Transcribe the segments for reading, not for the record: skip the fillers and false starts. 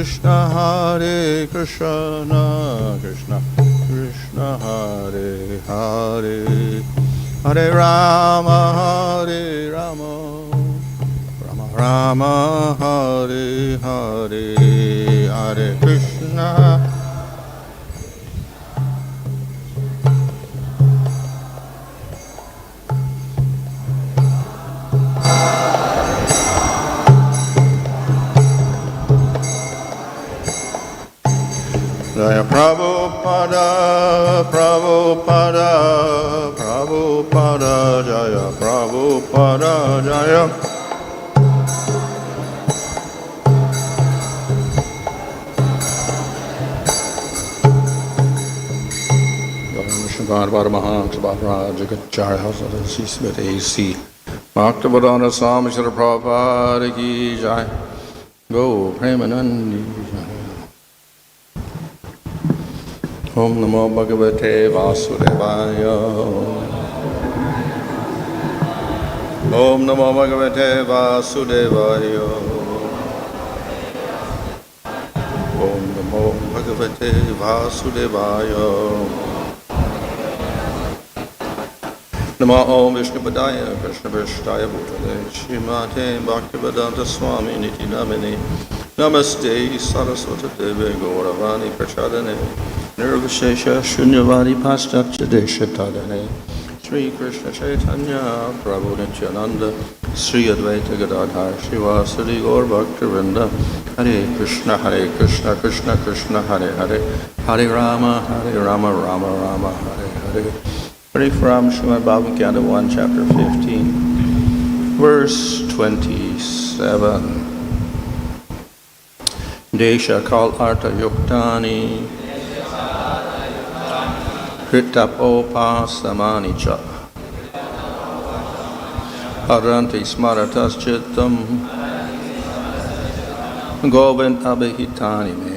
Krishna, Hare Krishna, Krishna Krishna, Hare Hare, Hare Rama, Hare Rama, Rama Rama, Hare Hare, Hare Krishna. Jaya Prabhupada, Prabhupada, Prabhupada, Jaya Prabhupada, Jaya. Bhagavad Mahansa Bhadraj Jagat House of the Sismet AC. Bhaktivinoda Swami Srila Prabhupada Ki Jai. Go Premanandi. Om Namo Bhagavate Vasudevaya. Om Namo Bhagavate Vasudevaya. Om Namo Bhagavate Vasudevaya. Namo Om Vishnupadaya Krishna Vishtaya Bhutale Shrimate Bhaktivedanta Swami Niti Namini Namaste Saraswati Deve Gauravani Prachadane Nirvishesha Shunyavadi Paschatya Desha-kālārtha-yuktāni Sri Krishna Chaitanya Prabhu Nityananda Sri Advaita Gadadhar Srivasadi Gaur Bhaktivinoda Hare Krishna Krishna Krishna Hare Hare Hare Rama Rama Rama Hare Hare. Ready from Srimad Bhagavad Gita 1 chapter 15 verse 27. Deśa-kālārtha-yuktāni hṛt-tāpopaśamāni ca haranti smarataś cittaṁ govindābhihitāni me.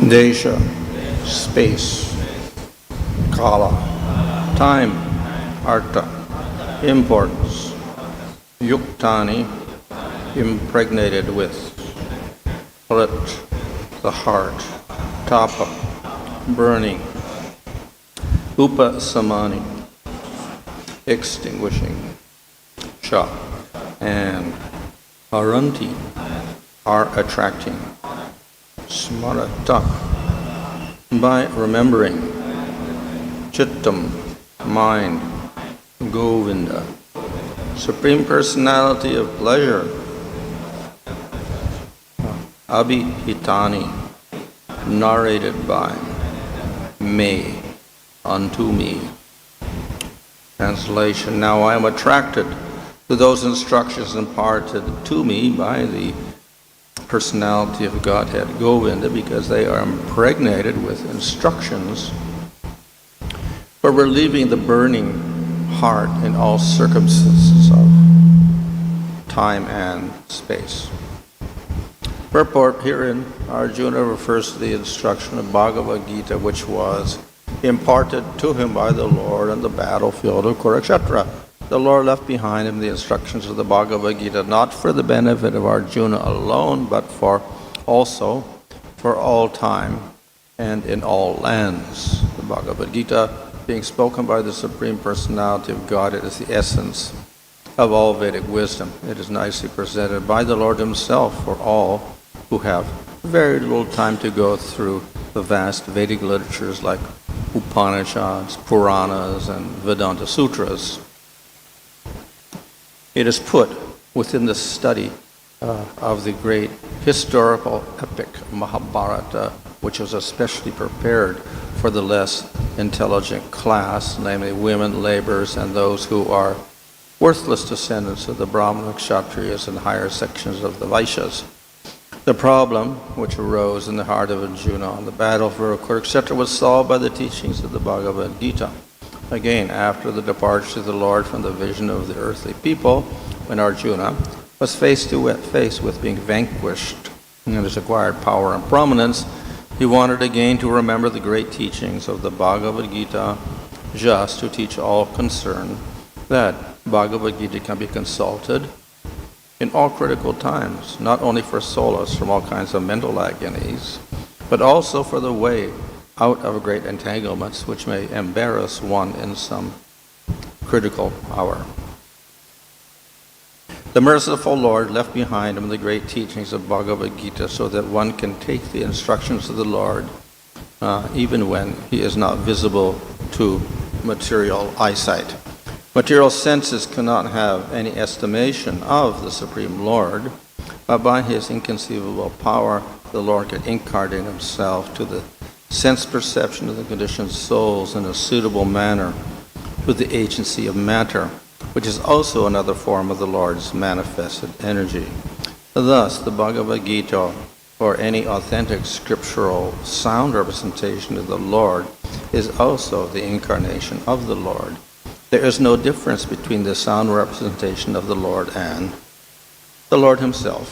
Deśa, space, kāla, time, artha, importance, yuktāni, impregnated with, hṛt, the heart, tāpa, burning, upaśamāni, extinguishing, cha, and haranti, are attracting, smarataḥ, by remembering, cittam, mind, Govinda, Supreme Personality of Pleasure, abhihitāni, narrated by, me, unto me. Translation: now I am attracted to those instructions imparted to me by the Personality of Godhead, Govinda, because they are impregnated with instructions for relieving the burning heart in all circumstances of time and space. Purport herein, Arjuna refers to the instruction of Bhagavad Gita, which was imparted to him by the Lord on the battlefield of Kurukshetra. The Lord left behind him the instructions of the Bhagavad Gita, not for the benefit of Arjuna alone, but also for all time and in all lands. The Bhagavad Gita, being spoken by the Supreme Personality of Godhead, is the essence of all Vedic wisdom. It is nicely presented by the Lord himself for all who have very little time to go through the vast Vedic literatures like Upanishads, Puranas, and Vedanta Sutras. It is put within the study of the great historical epic Mahabharata, which was especially prepared for the less intelligent class, namely women, laborers, and those who are worthless descendants of the Brahmana, Kshatriyas, and higher sections of the Vaishyas. The problem which arose in the heart of Arjuna on the battlefield of Kurukshetra was solved by the teachings of the Bhagavad Gita. Again, after the departure of the Lord from the vision of the earthly people, when Arjuna was face to face with being vanquished and his acquired power and prominence, he wanted again to remember the great teachings of the Bhagavad Gita, just to teach all concerned that Bhagavad Gita can be consulted in all critical times, not only for solace from all kinds of mental agonies, but also for the way out of great entanglements which may embarrass one in some critical hour. The merciful Lord left behind him the great teachings of Bhagavad Gita so that one can take the instructions of the Lord even when he is not visible to material eyesight. Material senses cannot have any estimation of the Supreme Lord, but by his inconceivable power, the Lord can incarnate himself to the sense perception of the conditioned souls in a suitable manner with the agency of matter, which is also another form of the Lord's manifested energy. Thus, the Bhagavad Gita, or any authentic scriptural sound representation of the Lord, is also the incarnation of the Lord. There is no difference between the sound representation of the Lord and the Lord himself.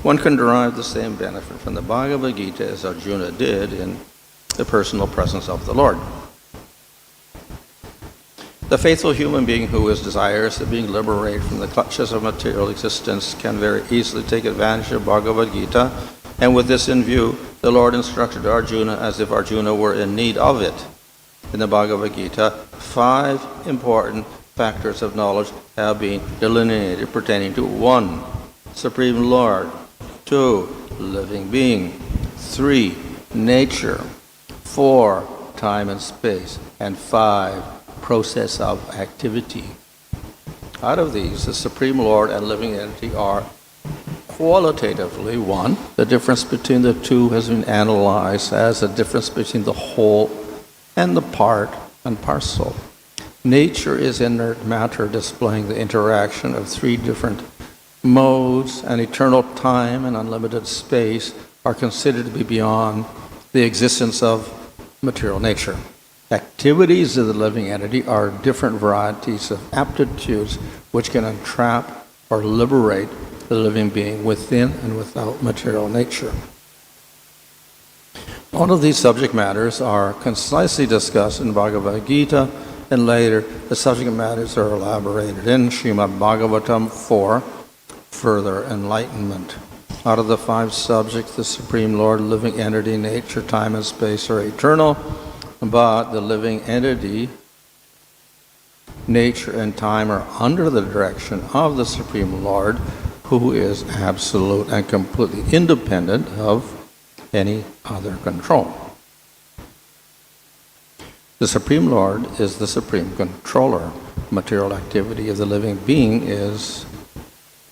One can derive the same benefit from the Bhagavad Gita as Arjuna did in the personal presence of the Lord. The faithful human being who is desirous of being liberated from the clutches of material existence can very easily take advantage of Bhagavad Gita, and with this in view, the Lord instructed Arjuna as if Arjuna were in need of it. In the Bhagavad Gita, 5 important factors of knowledge have been delineated pertaining to 1. Supreme Lord, 2. Living being, 3. Nature, 4. Time and space, and 5. Process of activity. Out of these, the Supreme Lord and living entity are qualitatively 1. The difference between the two has been analyzed as the difference between the whole and the part and parcel. Nature is inert matter displaying the interaction of 3 different modes, and eternal time and unlimited space are considered to be beyond the existence of material nature. Activities of the living entity are different varieties of aptitudes which can entrap or liberate the living being within and without material nature. All of these subject matters are concisely discussed in Bhagavad Gita, and later the subject matters are elaborated in Srimad Bhagavatam for further enlightenment. Out of the 5 subjects, the Supreme Lord, living entity, nature, time, and space are eternal, but the living entity, nature, and time are under the direction of the Supreme Lord, who is absolute and completely independent of any other control. The Supreme Lord is the supreme controller. Material activity of the living being is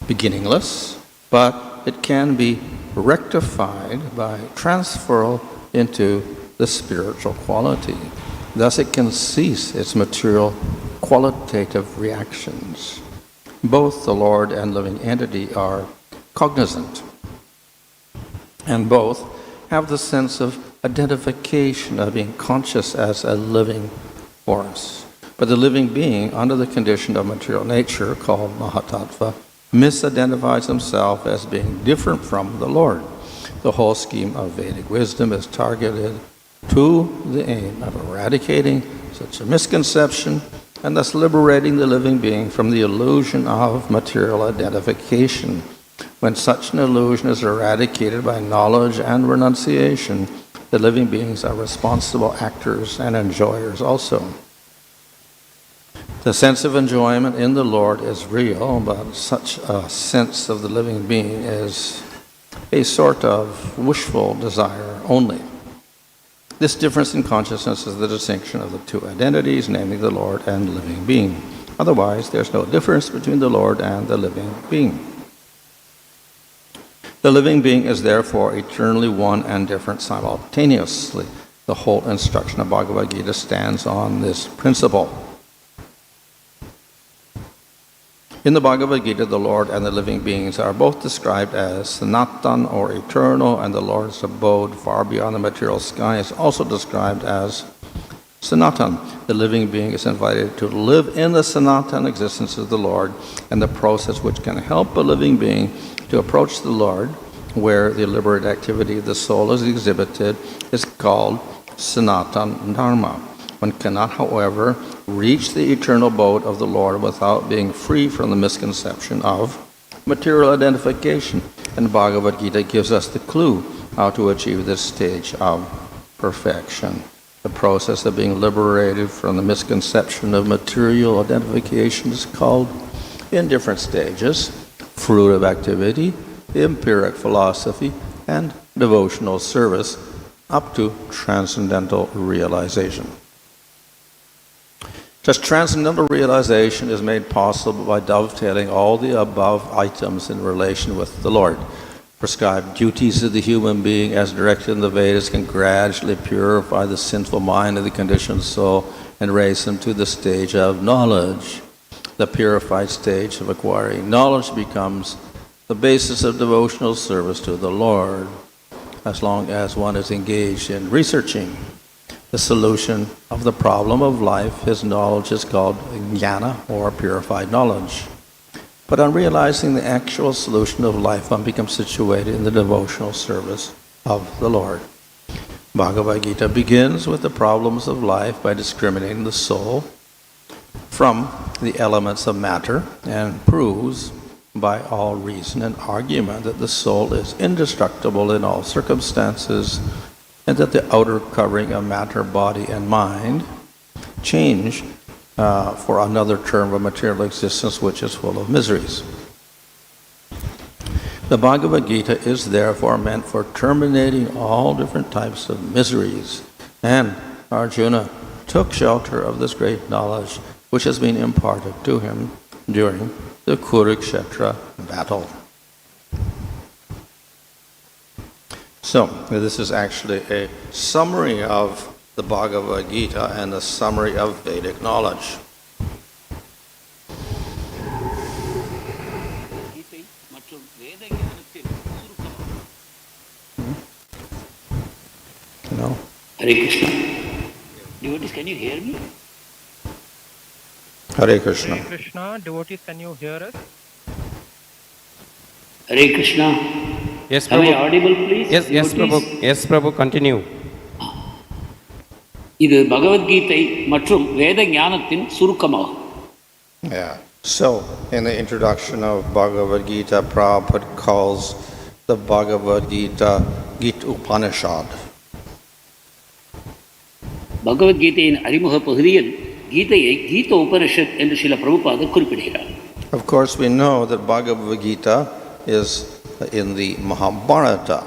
beginningless, but it can be rectified by transferal into the spiritual quality. Thus it can cease its material qualitative reactions. Both the Lord and living entity are cognizant, and both have the sense of identification of being conscious as a living force. But the living being, under the condition of material nature, called mahatattva, misidentifies himself as being different from the Lord. The whole scheme of Vedic wisdom is targeted to the aim of eradicating such a misconception and thus liberating the living being from the illusion of material identification. When such an illusion is eradicated by knowledge and renunciation, the living beings are responsible actors and enjoyers also. The sense of enjoyment in the Lord is real, but such a sense of the living being is a sort of wishful desire only. This difference in consciousness is the distinction of the two identities, namely the Lord and the living being. Otherwise, there's no difference between the Lord and the living being. The living being is therefore eternally one and different simultaneously. The whole instruction of Bhagavad Gita stands on this principle. In the Bhagavad Gita, the Lord and the living beings are both described as sanatan or eternal, and the Lord's abode far beyond the material sky is also described as sanatan. The living being is invited to live in the sanatan existence of the Lord, and the process which can help a living being to approach the Lord, where the deliberate activity of the soul is exhibited, is called sanatan dharma. One cannot, however, reach the eternal abode of the Lord without being free from the misconception of material identification. And Bhagavad Gita gives us the clue how to achieve this stage of perfection. The process of being liberated from the misconception of material identification is called, in different stages, fruitive activity, empiric philosophy, and devotional service, up to transcendental realization. Just transcendental realization is made possible by dovetailing all the above items in relation with the Lord. Prescribed duties of the human being as directed in the Vedas can gradually purify the sinful mind of the conditioned soul and raise him to the stage of knowledge. The purified stage of acquiring knowledge becomes the basis of devotional service to the Lord, as long as one is engaged in researching the solution of the problem of life. His knowledge is called jnana, or purified knowledge. But on realizing the actual solution of life, one becomes situated in the devotional service of the Lord. Bhagavad Gita begins with the problems of life by discriminating the soul from the elements of matter, and proves by all reason and argument that the soul is indestructible in all circumstances, and that the outer covering of matter, body, and mind change for another term of material existence which is full of miseries. The Bhagavad Gita is therefore meant for terminating all different types of miseries, and Arjuna took shelter of this great knowledge which has been imparted to him during the Kurukshetra battle. So, this is actually a summary of the Bhagavad Gita and a summary of Vedic knowledge. No. Hare Krishna. Devotees, can you hear me? Hare Krishna. Hare Krishna. Devotees, can you hear us? Hare Krishna. Yes, Am I Prabhu. audible, please? Yes, Prabhu. Yes, Prabhu. Continue. இது பகவத்கீதை மற்றும் வேத ஞானத்தின் சுருக்கமாகும். Yeah. So, in the introduction of Bhagavad Gita, Prabhupada calls the Bhagavad Gita Gita Upanishad. பகவத்கீதையின் அறிமுக பகுதியில் கீதையை கீத உபனிஷத் என்று சில பிரபுபாதர் குறிப்பிடுகிறார். Of course, we know that Bhagavad Gita is in the Mahabharata.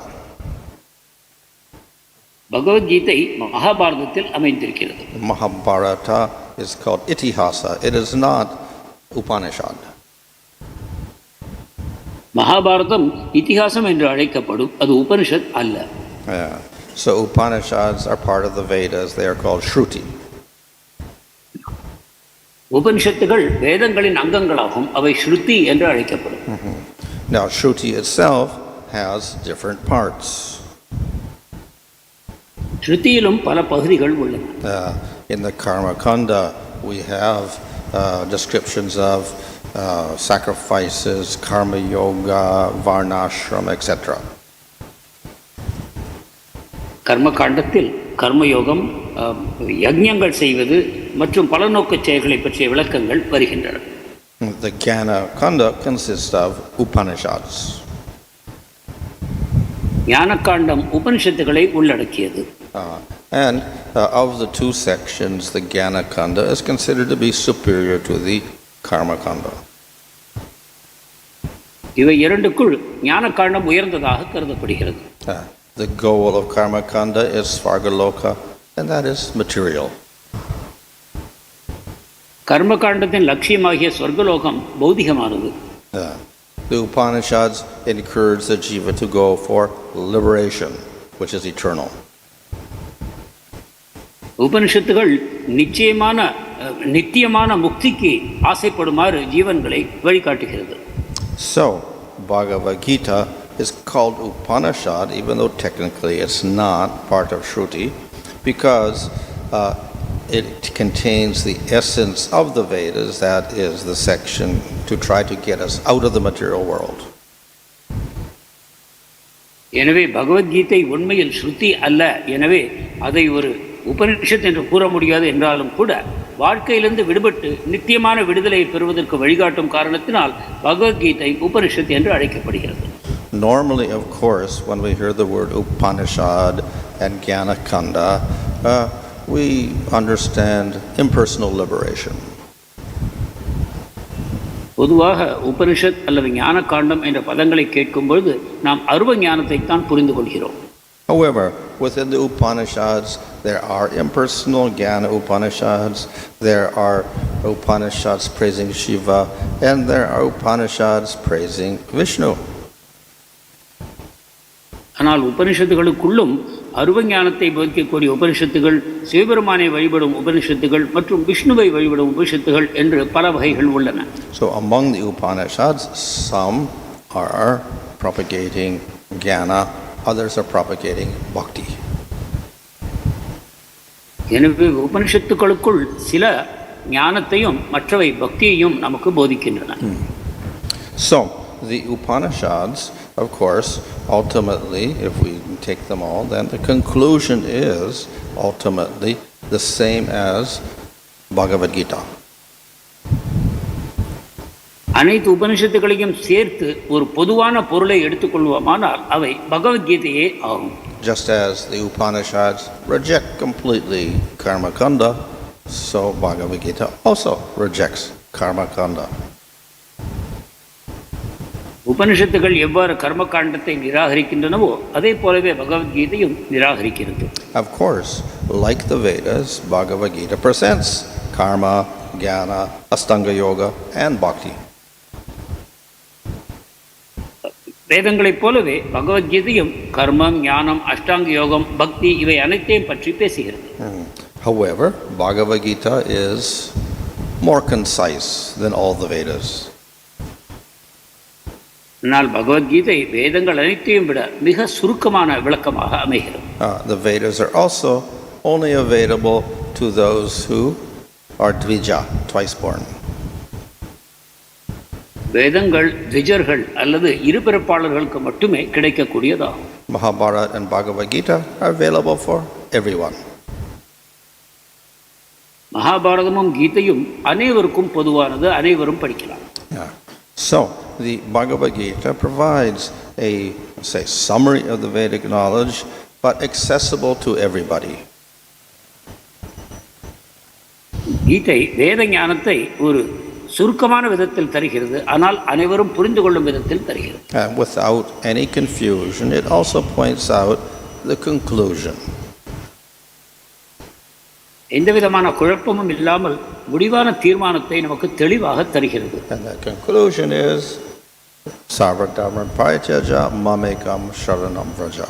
Bhagavad Gita மகாபாரதத்தில் அமைந்திருக்கிறது. Mahabharata is called itihasa. It is not Upanishad. Mahabharatam இதிகாசம் என்று அழைக்கப்படும், அது உபனிஷத் அல்ல. Yeah. So Upanishads are part of the Vedas. They are called Shruti. உபனிஷத்துகள் வேதங்களின் அங்கங்களாகும், அவை ஸ்ருதி என்று அழைக்கப்படும். Now Shruti itself has different parts. ஸ்ருதியிலும் பல பகுதிகள் உள்ளன. In the Karma Kanda, we have descriptions of sacrifices, karma yoga, varnashrama, etc. கர்ம காண்டத்தில் கர்மயோகம், யஜ்ஞங்கள் செய்வது மற்றும் பலநோக்கு செயல்களை பற்றிய விளக்கங்கள் வருகின்றன. The Jnana Kanda consists of Upanishads. ஞானகாண்டம் உபனிஷத்துகளை உள்ளடக்கியது. And of the two sections, the Jnana Kanda is considered to be superior to the Karma Kanda. இவை இரண்டுக்குள் ஞானகாண்டம் உயர்ந்ததாக கருதப்படுகிறது. The goal of Karma Kanda is Svargaloka, and that is material. கர்ம காண்டத்தின் லட்சியமாகிய சொர்க்கலோகம் பௌதிகமானது. The Upanishads encourage the jiva to go for liberation, which is eternal. உபனிஷத்துகள் நித்தியமான முக்திக்கு ஆசைப்படுமாறு ஜீவன்களை வழிகாட்டுகிறது. So, Bhagavad Gita is called Upanishad, even though technically it's not part of Shruti, because it contains the essence of the Vedas, that is the section to try to get us out of the material world. எனவே பகவத்கீதை உண்மையில் ஸ்ருதி அல்ல. எனவே அதை ஒரு உபனிஷத் என்று கூற முடியாது என்றாலும் கூட வாழ்க்கையிலிருந்து விடுபட்டு நித்தியமான விடுதலையை பெறுவதற்கு வழிகாட்டும் காரணத்தினால் பகவத்கீதை உபனிஷத் என்று அழைக்கப்படுகிறது. Normally, of course, when we hear the word Upanishad and Jnana Kanda, we understand impersonal liberation. பொதுவாக உபனிஷத் அல்லது ஞான காண்டம் என்ற பதங்களை கேட்கும்பொழுது நாம் அருவ ஞானத்தை தான் புரிந்து கொள்கிறோம். However, within the Upanishads, there are impersonal Jnana Upanishads, there are Upanishads praising Shiva, and there are Upanishads praising Vishnu. ஆனால் உபனிஷத்துகளுக்குள்ளும் அருவ ஞானத்தை போதிக்கக்கூடிய உபனிஷத்துகள், சிவபெருமானை வழிபடும் உபனிஷத்துகள் மற்றும் விஷ்ணுவை வழிபடும் உபனிஷத்துகள் என்று பல வகைகள் உள்ளன. So among the Upanishads, some are propagating Jnana, others are propagating Bhakti. எனவே உபனிஷத்துக்களுக்குள் சில ஞானத்தையும் மற்றவை பக்தியையும் நமக்கு போதிக்கின்றன. So the Upanishads, of course, ultimately, if we take them all, then the conclusion is ultimately the same as Bhagavad Gita. அனைத்து உபனிஷத்துகளையும் சேர்த்து ஒரு பொதுவான பொருளை எடுத்துக்கொள்வோமானால் அவை பகவத்கீதையே ஆகும். Just as the Upanishads reject completely Karma Kanda, so Bhagavad Gita also rejects Karma Kanda. உபனிஷத்துகள் எவ்வாறு கர்ம காண்டத்தை நிராகரிக்கின்றனவோ அதே போலவே பகவத்கீதையும் நிராகரிக்கிறது. Of course, like the Vedas, Bhagavad Gita presents karma, jnana, astanga yoga, and bhakti. வேதங்களைப் போலவே பகவத்கீதையும் கர்மம், ஞானம், அஷ்டாங்க யோகம், பக்தி இவை அனைத்தையும் பற்றி பேசுகிறது. However, Bhagavad Gita is more concise than all the Vedas. ஆனால் பகவத்கீதை வேதங்கள் அனைத்தையும் விட மிக சுருக்கமான விளக்கமாக அமைகிறது. The Vedas are also only available to those who are dvija, twice born. வேதங்கள் த்விஜர்கள் அல்லது இருபிறப்பாளர்களுக்கு மட்டுமே கிடைக்கக்கூடியதாகும். Mahabharata and Bhagavad Gita are available for everyone. மகாபாரதமும் கீதையும் அனைவருக்கும் பொதுவானது, அனைவரும் படிக்கலாம். So, the Bhagavad Gita provides a, say, summary of the Vedic knowledge, but accessible to everybody. கீதை வேத ஞானத்தை ஒரு சுருக்கமான விதத்தில் தருகிறது, ஆனால் அனைவரும் புரிந்து கொள்ளும் விதத்தில் தருகிறது. And without any confusion, it also points out the conclusion. எந்த விதமான குழப்பமும் இல்லாமல் முடிவான தீர்மானத்தை நமக்கு தெளிவாக தருகிறது. And that conclusion is sarva-dharma parityaja mamekam sharanam vraja.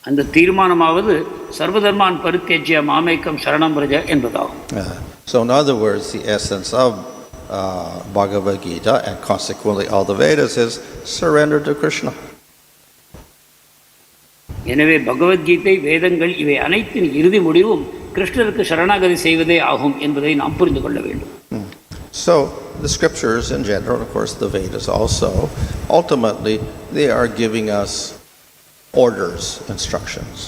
அந்த தீர்மானமாவது சர்வதர்மான் பரித்யஜ்ய மாமேக்கம் சரணம் பிரஜ என்பதாகும். So in other words, the essence of Bhagavad Gita and consequently all the Vedas is surrender to Krishna. எனவே பகவத்கீதை, வேதங்கள் இவை அனைத்தின் இறுதி முடிவும் கிருஷ்ணருக்கு சரணாகதி செய்வதே ஆகும் என்பதை நாம் புரிந்து கொள்ள வேண்டும். So the scriptures in general, of course the Vedas also, ultimately they are giving us orders, instructions.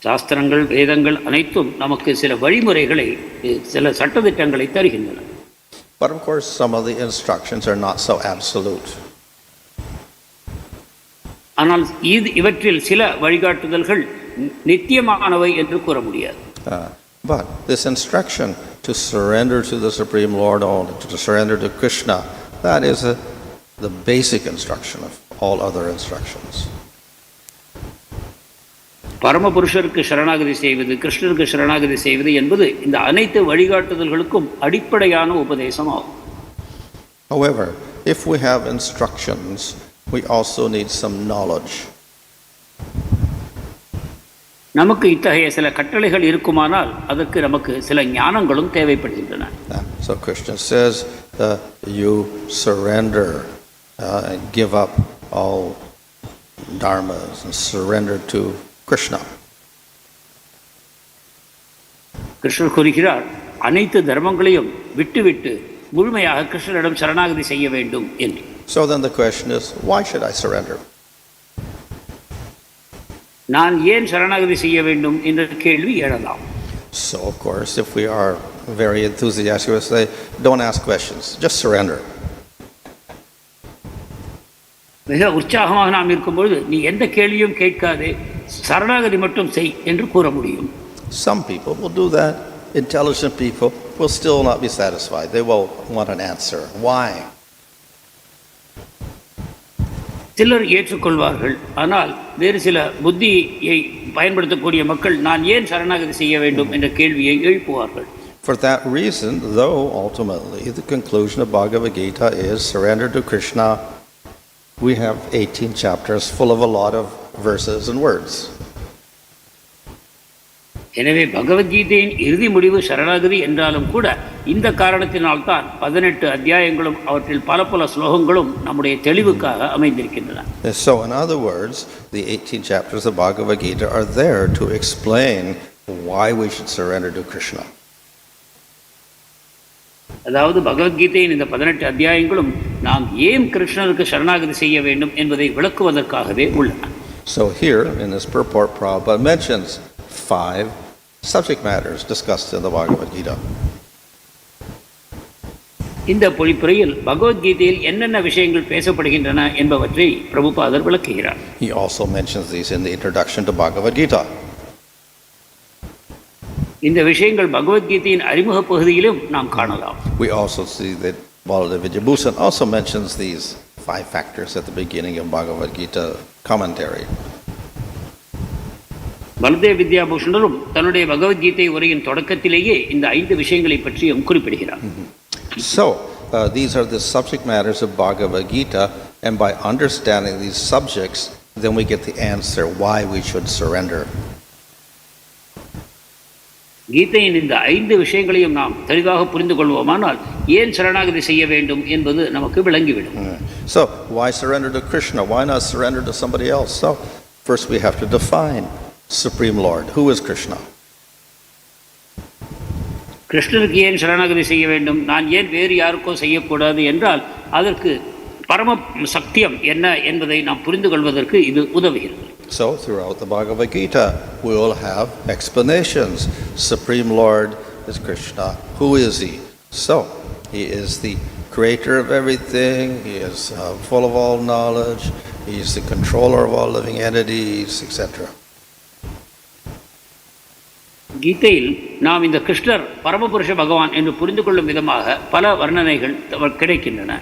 சாஸ்திரங்கள் வேதங்கள் அனைத்தும் நமக்கு சில வழிமுறைகளை சில சட்டதிட்டங்களை தருகின்றன. But of course some of the instructions are not so absolute. ஆனால் இவற்றில் சில வழிகாட்டுதல்கள் நித்தியமானவை என்று கூற முடியாது. But this instruction to surrender to the Supreme Lord only, to surrender to Krishna, that is the basic instruction of all other instructions. பரமபுருஷருக்கு சரணாகதி செய்வது, கிருஷ்ணருக்கு சரணாகதி செய்வது என்பது இந்த அனைத்து வழிகாட்டுதல்களுக்கும் அடிப்படையான உபதேசம் ஆகும். However, if we have instructions, we also need some knowledge. நமக்கு இத்தகைய சில கட்டளைகள் இருக்குமானால் அதற்கு நமக்கு சில ஞானங்களும் தேவைப்படுகின்றன. So Krishna says, you surrender and give up all dharmas and surrender to Krishna. கிருஷ்ணர் கூறுகிறார், அனைத்து தர்மங்களையும் விட்டுவிட்டு முழுமையாக கிருஷ்ணரிடம் சரணாகதி செய்ய வேண்டும் என்று. So then the question is, why should I surrender? நான் ஏன் சரணாகதி செய்ய வேண்டும் என்ற கேள்வி எழலாம். So of course, if we are very enthusiastic, we say, don't ask questions, just surrender. மிக உற்சாகமாக நாம் இருக்கும்பொழுது நீ எந்த கேள்வியும் கேட்காதே, சரணாகதி மட்டும் செய் என்று கூற முடியும். Some people will do that. Intelligent people will still not be satisfied. They will want an answer. Why? சிலர் ஏற்றுக்கொள்வார்கள், ஆனால் வேறு சில புத்தியை பயன்படுத்தக்கூடிய மக்கள் நான் ஏன் சரணாகதி செய்ய வேண்டும் என்ற கேள்வியை எழுப்புவார்கள். For that reason, though ultimately the conclusion of Bhagavad Gita is surrender to Krishna, we have 18 chapters full of a lot of verses and words. எனவே பகவத்கீதையின் இறுதி முடிவு சரணாகதி என்றாலும் கூட இந்த காரணத்தினால்தான் 18 அத்தியாயங்களும் அவற்றில் பல பல ஸ்லோகங்களும் நம்முடைய தெளிவுக்காக அமைந்திருக்கின்றன. So in other words, the 18 chapters of Bhagavad Gita are there to explain why we should surrender to Krishna. அதாவது பகவத்கீதையின் இந்த 18 அத்தியாயங்களும் நாம் ஏன் கிருஷ்ணருக்கு சரணாகதி செய்ய வேண்டும் என்பதை விளக்குவதற்காகவே உள்ளன. So here in this purport, Prabhupada mentions 5 subject matters discussed in the Bhagavad Gita. இந்த பொழிப்புரையில் பகவத்கீதையில் என்னென்ன விஷயங்கள் பேசப்படுகின்றன என்பவற்றை பிரபுபாதர் விளக்குகிறார். He also mentions these in the introduction to Bhagavad Gita. இந்த விஷயங்கள் பகவத்கீதையின் அறிமுக பகுதியிலும் நாம் காணலாம். We also see that Baladev Vidyabhusan also mentions these 5 factors at the beginning of Bhagavad Gita commentary. Baladev வித்யாபூஷணரும் தன்னுடைய பகவத்கீதை உரையின் தொடக்கத்திலேயே இந்த 5 விஷயங்களை பற்றியும் குறிப்பிடுகிறார். So, these are the subject matters of Bhagavad Gita, and by understanding these subjects, then we get the answer why we should surrender. கீதையின் இந்த 5 விஷயங்களையும் நாம் தெளிவாக புரிந்து கொள்வோமானால் ஏன் சரணாகதி செய்ய வேண்டும் என்பது நமக்கு விளங்கிவிடும். So, why surrender to Krishna? Why not surrender to somebody else? So, first we have to define Supreme Lord. Who is Krishna? கிருஷ்ணருக்கு ஏன் சரணாகதி செய்ய வேண்டும், நான் ஏன் வேறு யாருக்கோ செய்யக்கூடாது என்றால் அதற்கு பரம சத்தியம் என்ன என்பதை நாம் புரிந்து கொள்வதற்கு இது உதவுகிறது. So throughout the Bhagavad Gita we will have explanations. Supreme Lord is Krishna. Who is he? So he is the creator of everything. He is full of all knowledge. He is the controller of all living entities, etc. கீதையில் நாம் இந்த கிருஷ்ணர் பரமபுருஷ பகவான் என்று புரிந்து கொள்ளும் விதமாக பல வர்ணனைகள் கிடைக்கின்றன.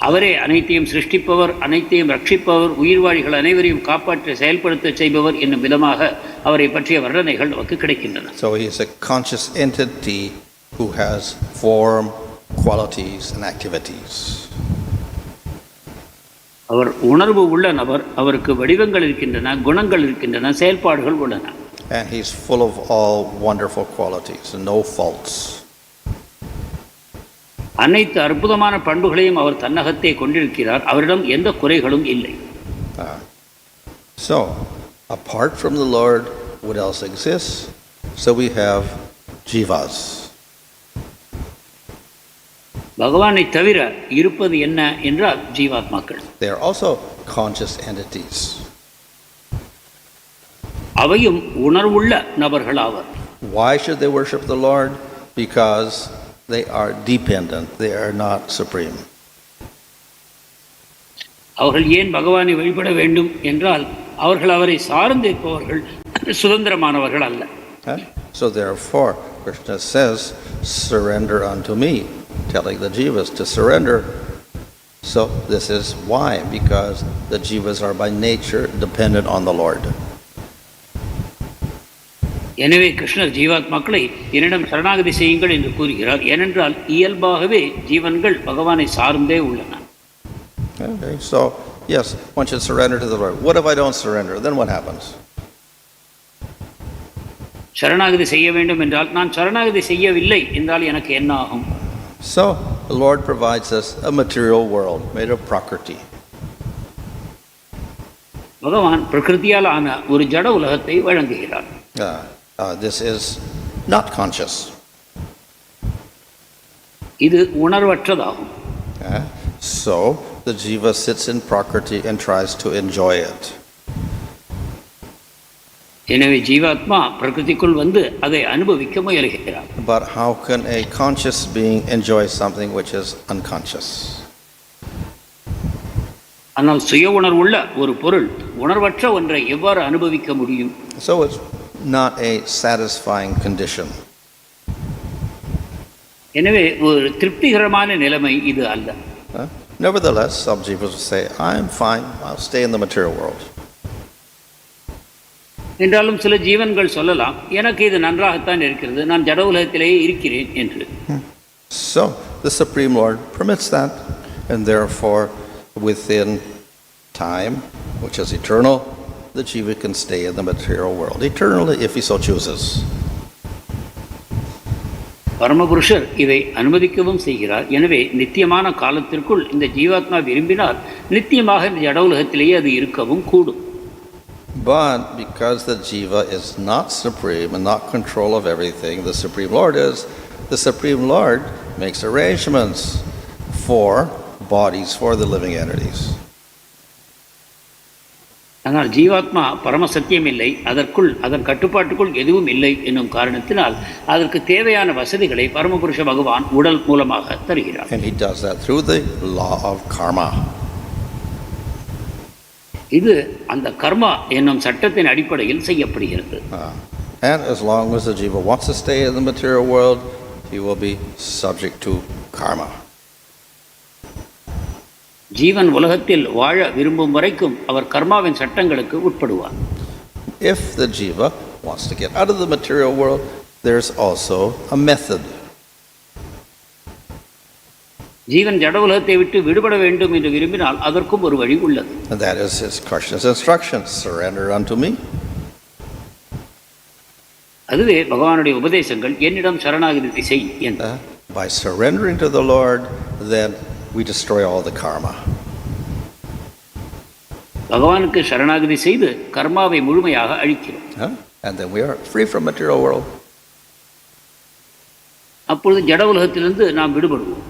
அவரே அனைத்தையும் சிருஷ்டிப்பவர், அனைத்தையும் ரட்சிப்பவர், உயிர்வாழிகள் அனைவரையும் காப்பாற்றி செயல்படுத்த செய்பவர் என்னும் விதமாக அவரை பற்றிய வர்ணனைகள் நமக்கு கிடைக்கின்றன. So he is a conscious entity who has form, qualities and activities. அவர் உணர்வு உள்ள நபர், அவருக்கு வடிவங்கள் இருக்கின்றன, குணங்கள் இருக்கின்றன, செயல்பாடுகள் உள்ளன. And he's full of all wonderful qualities and no faults. அனைத்து அற்புதமான பண்புகளையும் அவர் தன்னகத்தே கொண்டிருக்கிறார். அவரிடம் எந்த குறைகளும் இல்லை. So, apart from the Lord, what else exists? So we have jivas. பகவானை தவிர இருப்பது என்ன என்றால் ஜீவாத்மாக்கள். They are also conscious entities. அவையும் உணர்வுள்ள நபர்கள் ஆவர். Why should they worship the Lord? Because they are dependent. They are not supreme. அவர்கள் ஏன் பகவானை வழிபட வேண்டும் என்றால் அவர்கள் அவரை சார்ந்திருப்பவர்கள், சுதந்திரமானவர்கள் அல்ல. So therefore, Krishna says, surrender unto me, telling the jivas to surrender. So this is why, because the jivas are by nature dependent on the Lord. எனவே கிருஷ்ணர் ஜீவாத்மாக்களை என்னிடம் சரணாகதி செய்யுங்கள் என்று கூறுகிறார். ஏனென்றால் இயல்பாகவே ஜீவன்கள் பகவானை சார்ந்தே உள்ளன. Okay, so yes, one should surrender to the Lord. What if I don't surrender? Then what happens? சரணாகதி செய்ய வேண்டும் என்றால் நான் சரணாகதி செய்யவில்லை என்றால் எனக்கு என்ன ஆகும்? So the Lord provides us a material world made of prakriti. பகவான் பிரகிருதியால் ஆன ஒரு ஜட உலகத்தை வழங்குகிறார். This is not conscious. இது உணர்வற்றதாகும். So the jiva sits in prakriti and tries to enjoy it. எனவே ஜீவாத்மா பிரகிருதிக்குள் வந்து அதை அனுபவிக்க முயல்கிறார். But how can a conscious being enjoy something which is unconscious? ஆனால் சுய உணர்வுள்ள ஒரு பொருள் உணர்வற்ற ஒன்றை எவ்வாறு அனுபவிக்க முடியும்? So it's not a satisfying condition. எனவே ஒரு திருப்திகரமான நிலைமை இது அல்ல. Nevertheless, some jivas will say, I'm fine, I'll stay in the material world. என்றாலும் சில ஜீவன்கள் சொல்லலாம், எனக்கு இது நன்றாகத்தான் இருக்கிறது, நான் ஜட உலகத்திலேயே இருக்கிறேன் என்று. So the Supreme Lord permits that, and therefore within time, which is eternal, the jiva can stay in the material world eternally if he so chooses. பரமபுருஷர் இதை அனுமதிக்கவும் செய்கிறார். எனவே நித்தியமான காலத்திற்குள் இந்த ஜீவாத்மா விரும்பினால் நித்தியமாக இந்த ஜட உலகத்திலேயே அது இருக்கவும் கூடும். But because the jiva is not supreme and not control of everything, the Supreme Lord is, the Supreme Lord makes arrangements for bodies for the living entities. ஆனால் ஜீவாத்மா பரம சத்தியம் இல்லை, அதற்குள் அதன் கட்டுப்பாட்டுக்குள் எதுவும் இல்லை என்னும் காரணத்தினால் அதற்கு தேவையான வசதிகளை பரமபுருஷ பகவான் உடல் மூலமாக தருகிறார். And he does that through the law of karma. இது அந்த கர்மா என்னும் சட்டத்தின் அடிப்படையில் செய்யப்படுகிறது. And as long as the jiva wants to stay in the material world, he will be subject to karma. ஜீவன் உலகத்தில் வாழ விரும்பும் வரைக்கும் அவர் கர்மாவின் சட்டங்களுக்கு உட்படுவார். If the jiva wants to get out of the material world, there's also a method. ஜீவன் ஜட உலகத்தை விட்டு விடுபட வேண்டும் என்று விரும்பினால் அதற்கும் ஒரு வழி உள்ளது. And that is his Krishna's instruction, surrender unto me. அதுவே பகவானுடைய உபதேசங்கள், என்னிடம் சரணாகதி செய் என்று. By surrendering to the Lord, then we destroy all the karma. பகவானுக்கு சரணாகதி செய்து கர்மாவை முழுமையாக அழிக்கிறோம். And then we are free from material world. அப்பொழுது ஜட உலகத்திலிருந்து நாம் விடுபடுவோம்.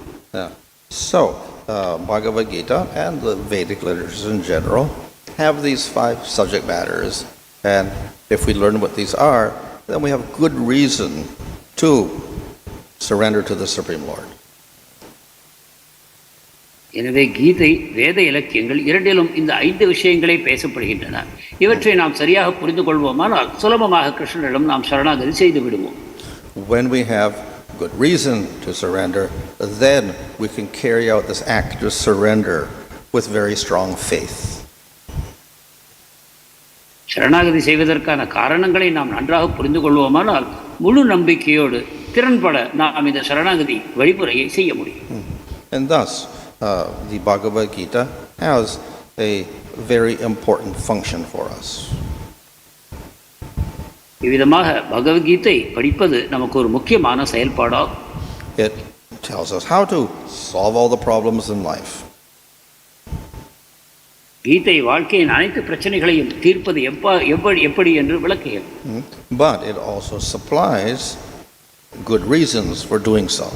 So, Bhagavad Gita and the Vedic literatures in general have these 5 subject matters, and if we learn what these are, then we have good reason to surrender to the Supreme Lord. எனவே கீதை, வேத இலக்கியங்கள் இரண்டிலும் இந்த 5 விஷயங்களே பேசப்படுகின்றன. இவற்றை நாம் சரியாக புரிந்து கொள்வோமானால் சுலபமாக கிருஷ்ணரிடம் நாம் சரணாகதி செய்து விடுவோம். When we have good reason to surrender, then we can carry out this act of surrender with very strong faith. சரணாகதி செய்வதற்கான காரணங்களை நாம் நன்றாக புரிந்து கொள்வோமானால் முழு நம்பிக்கையோடு திறன்பட நாம் இந்த சரணாகதி வழிமுறையை செய்ய முடியும். And thus, the Bhagavad Gita has a very important function for us. இவ்விதமாக பகவத்கீதை படிப்பது நமக்கு ஒரு முக்கியமான செயல்பாடாகும். It tells us how to solve all the problems in life. கீதை வாழ்க்கையின் அனைத்து பிரச்சனைகளையும் தீர்ப்பது எப்படி என்று விளக்குகிறது. But it also supplies good reasons for doing so.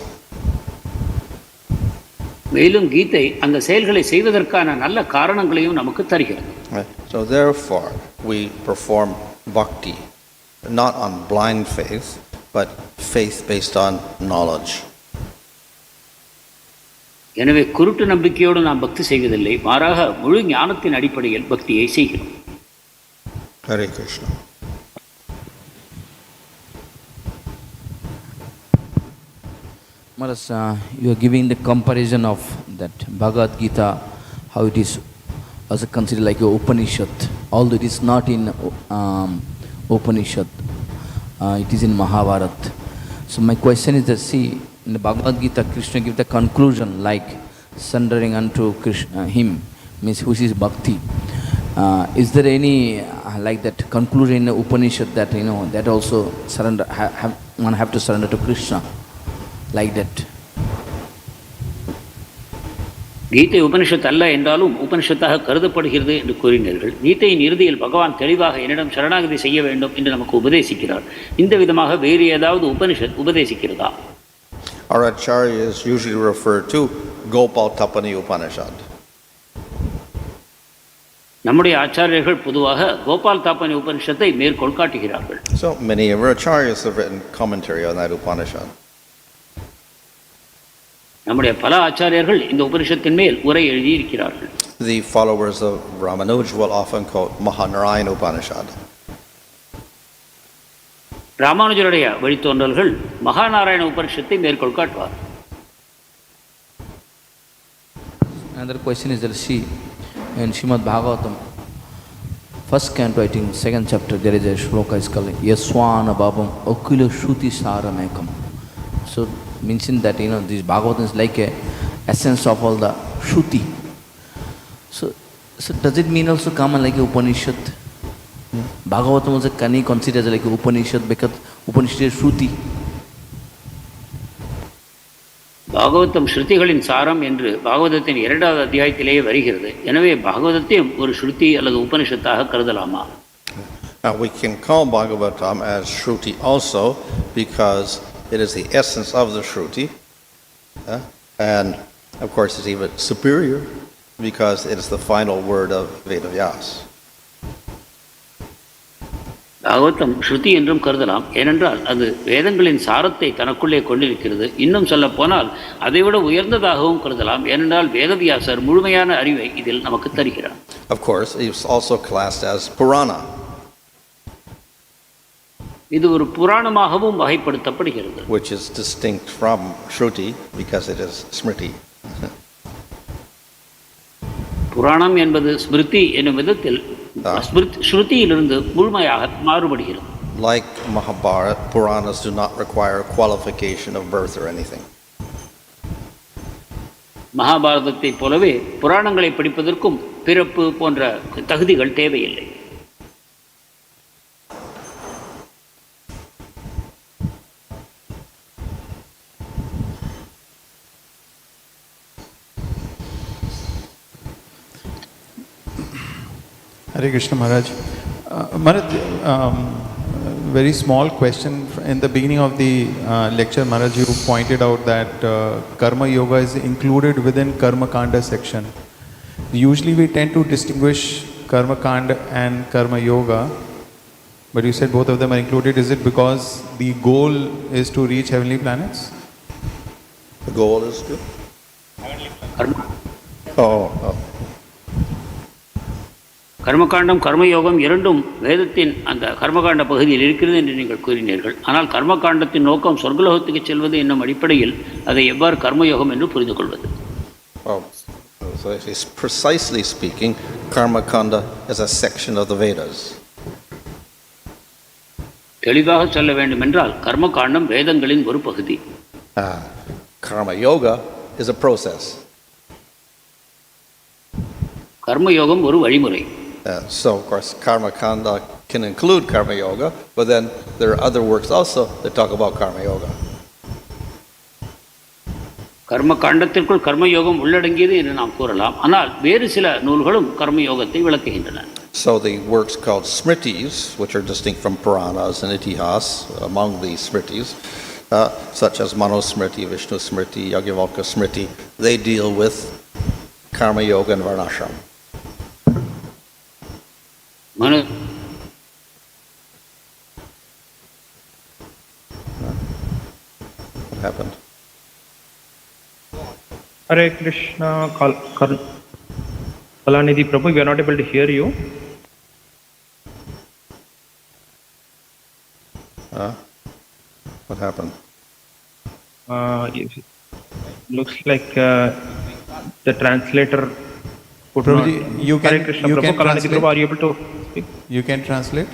மேலும் கீதை அந்த செயல்களை செய்வதற்கான நல்ல காரணங்களையும் நமக்கு தருகிறது. So therefore, we perform bhakti, not on blind faith, but faith based on knowledge. எனவே குருட்டு நம்பிக்கையோடு நாம் பக்தி செய்வதில்லை, மாறாக முழு ஞானத்தின் அடிப்படையில் பக்தியை செய்கிறோம். Hare Krishna. Maharaj, you are giving the comparison of that Bhagavad Gita, how it is also considered like a Upanishad, although it is not in Upanishad, it is in Mahabharata. So my question is that, see, in the Bhagavad Gita, Krishna gives the conclusion like surrendering unto Krishna, him, means which is bhakti. Is there any like that conclusion in the Upanishad that, that also surrender, one have to surrender to Krishna, like that? கீதை உபனிஷத் அல்ல என்றாலும் உபனிஷத்தாக கருதப்படுகிறது என்று கூறினீர்கள். கீதையின் இறுதியில் பகவான் தெளிவாக என்னிடம் சரணாகதி செய்ய வேண்டும் என்று நமக்கு உபதேசிக்கிறார். இந்த விதமாக வேறு ஏதாவது Upanishad உபதேசிக்கிறதா? Our acharyas usually refer to Gopal Tapani Upanishad. நம்முடைய ஆச்சாரியர்கள் பொதுவாக கோபால் தாப்பனி உபனிஷத்தை மேற்கோள் காட்டுகிறார்கள். So many of our acharyas have written commentary on that Upanishad. நம்முடைய பல ஆச்சாரியர்கள் இந்த உபனிஷத்தின் மேல் உரை எழுதி இருக்கிறார்கள். The followers of Ramanuja will often quote Mahanarayana Upanishad. ராமானுஜருடைய வழித்தோன்றல்கள் மகாநாராயண உபனிஷத்தை மேற்கோள் காட்டுவார். Another question is that, see, in Srimad Bhagavatam, first canto, I think, second chapter, there is a shloka is called Yaswana Babam Okula Shruti Saramekam. So, mention that, this Bhagavatam is like a essence of all the Shruti. So does it mean also common like a Upanishad? Bhagavatam also can be considered as like a Upanishad because Upanishad is Shruti. Bhagavatam ஸ்ருதிகளின் சாரம் என்று பாகவதத்தின் 2வது அத்தியாயத்திலேயே வருகிறது. எனவே பாகவதத்தையும் ஒரு ஸ்ருதி அல்லது உபனிஷத்தாக கருதலாமா? Now we can call Bhagavatam as Shruti also because it is the essence of the Shruti, and of course it's even superior because it is the final word of Vedavyas. Bhagavatam ஸ்ருதி என்றும் கருதலாம், ஏனென்றால் அது வேதங்களின் சாரத்தை தனக்குள்ளே கொண்டிருக்கிறது. இன்னும் சொல்ல போனால் அதைவிட உயர்ந்ததாகவும் கருதலாம், ஏனென்றால் வேதவியாசர் முழுமையான அறிவை இதில் நமக்கு தருகிறார். Of course, it's also classed as Purana. இது ஒரு புராணமாகவும் வகைப்படுத்தப்படுகிறது. Which is distinct from Shruti because it is Smriti. புராணம் என்பது ஸ்மிருதி என்னும் விதத்தில் ஸ்ருதியிலிருந்து முழுமையாக மாறுபடுகிறது. Like Mahabharata, Puranas do not require qualification of birth or anything. மகாபாரதத்தை போலவே புராணங்களை படிப்பதற்கும் பிறப்பு போன்ற தகுதிகள் தேவையில்லை. Hare Krishna Maharaj. Maharaj, very small question. In the beginning of the lecture, Maharaj, you pointed out that Karma Yoga is included within Karma Kanda section. Usually we tend to distinguish Karma Kanda and Karma Yoga, but you said both of them are included. Is it because the goal is to reach heavenly planets? The goal is to? Oh. கர்மகாண்டம் கர்மயோகம் இரண்டும் வேதத்தின் அந்த கர்மகாண்ட பகுதியில் இருக்கிறது என்று நீங்கள் கூறினீர்கள். ஆனால் கர்மகாண்டத்தின் நோக்கம் சொர்க்கலோகத்துக்கு செல்வது என்னும் அடிப்படையில் அதை எவ்வாறு கர்மயோகம் என்று புரிந்து கொள்வது? So it is precisely speaking, Karma Kanda is a section of the Vedas. தெளிவாக சொல்ல வேண்டும் என்றால் கர்மகாண்டம் வேதங்களின் ஒரு பகுதி. Karma Yoga is a process. கர்மயோகம் ஒரு வழிமுறை. So of course Karma Kanda can include Karma Yoga, but then there are other works also that talk about Karma Yoga. கர்ம காண்டத்திற்குள் கர்மயோகம் உள்ளடங்கியது என்று நாம் கூறலாம், ஆனால் வேறு சில நூல்களும் கர்மயோகத்தை விளக்குகின்றன. So the works called Smritis, which are distinct from Puranas and Itihas, among the Smritis, such as Manusmriti, Vishnu Smriti, Yajnavalkya Smriti, they deal with karma yoga and varnashram. Manu What happened? Hare Krishna, Kalanidhi Prabhu, we are not able to hear you. What happened? It looks like the translator could not. Prabhuji, you Hare can, Krishna you Prabhu, can Kalanidhi translate. Prabhu, are you able to speak? You can translate?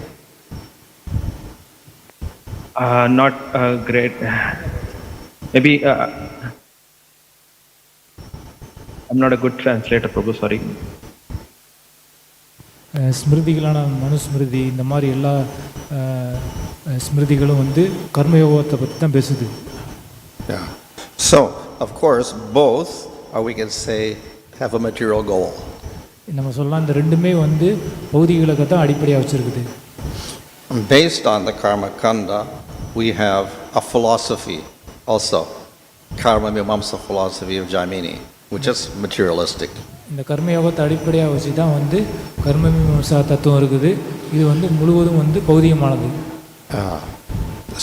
Not great. Maybe I'm not a good translator, Prabhu, sorry. ஸ்மிருதிகளான Manusmriti இந்த மாதிரி எல்லா ஸ்மிருதிகளும் வந்து கர்மயோகத்தை பற்றி தான் பேசுது. Yeah. So, of course, both, or we can say, have a material goal. நம்ம சொல்லலாம் இந்த ரெண்டுமே வந்து பௌதிகளுக்கு தான் அடிப்படையாக வச்சிருக்குது. Based on the Karma Kanda, we have a philosophy also, Karma Mimamsa philosophy of Jaimini, which is materialistic. இந்த கர்மயோகத்தை அடிப்படையாக வச்சு தான் வந்து கர்ம மீமாம்சா தத்துவம் இருக்குது. இது வந்து முழுவதும் வந்து பௌதிகமானது.